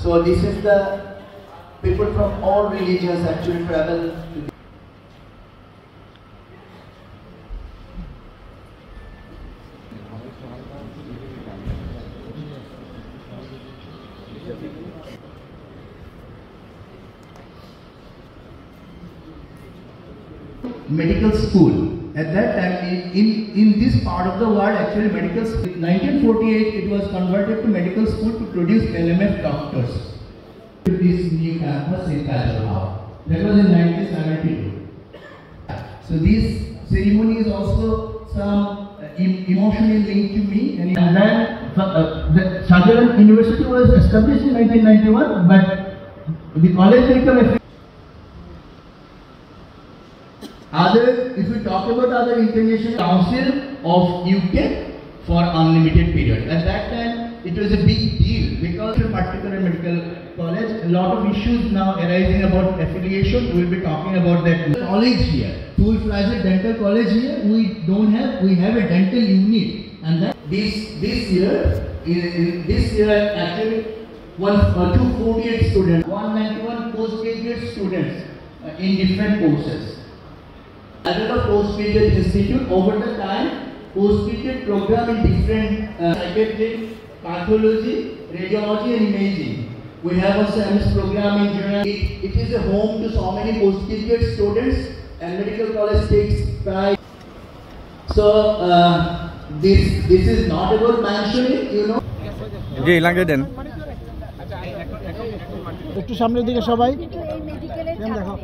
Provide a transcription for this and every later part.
So this is the people from all religions actually travel to medical school. At that time, in this part of the world, actually medical school. In 1948, it was converted to medical school to produce LMF doctors. This new campus in Kajal. That was in 1972. So this ceremony is also some emotionally linked to me. And then the Shahjahan University was established in 1991, but the college became if we talk about other international council of UK for unlimited period. At that time, it was a big deal because in particular medical college, a lot of issues now arising about affiliation. We will be talking about that. College here, full-fledged dental college here. We have a dental unit, and that this year actually 248 students, 191 postgraduate students in different courses. Another postgraduate institute over the time, postgraduate program in different psychiatry, pathology, radiology and imaging. We have a semester program in general. It is a home to so many postgraduate students and medical college takes pride. So this is not about mentioning, you know. Okay, language then. একটু সামনের দিকে সবাই দেখো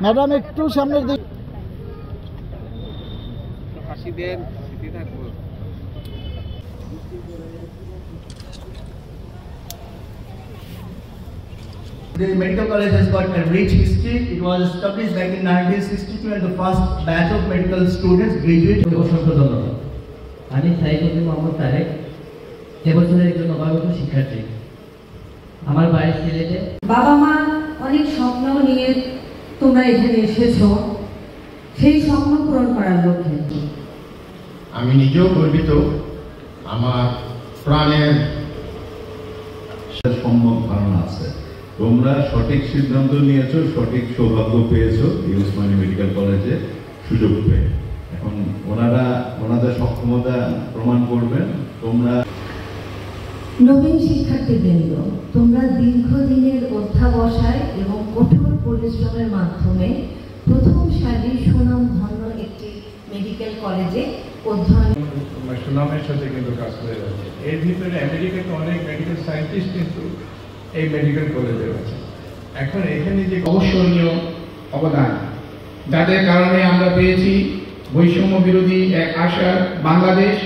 madam একটু সামনের দিকে The medical college has got a rich history. It was established back in 1962 and the first batch of medical students graduated. আমি সাইফুদ্দিন মোহাম্মদ তারেক এবছরের একজন নবাগত শিক্ষার্থী। আমার বাড়ির সিলেটে বাবা মা অনেক স্বপ্ন নিয়ে তোমরা এখানে এসেছো, সেই স্বপ্ন পূরণ করার লক্ষ্যে। আমি নিজেও গর্বিত আমার প্রাণের সম্যক ধারণা আছে। তোমরা সঠিক সিদ্ধান্ত নিয়েছো, সঠিক সৌভাগ্য পেয়েছো এই ওসমানী মেডিকেল কলেজে সুযোগ পেয়ে। এখন ওনাদের সক্ষমতা প্রমাণ করবেন। তোমরা নবীন শিক্ষার্থীবৃন্দ, তোমরা দীর্ঘদিনের অধ্যাবসায় এবং কঠোর পরিশ্রমের মাধ্যমে প্রথম সারির সুনামধন্য একটি মেডিকেল কলেজে অধ্যয়ন সুনামের সাথে কিন্তু কাজ করে যাচ্ছে। এর ভিতরে আমেরিকাতে অনেক মেডিকেল সায়েন্টিস্ট কিন্তু এই মেডিকেল কলেজে আছে। এখন এখানে যে অবশ্যনীয় অবদান, যাদের কারণে আমরা পেয়েছি বৈষম্য বিরোধী এক আশা বাংলাদেশ।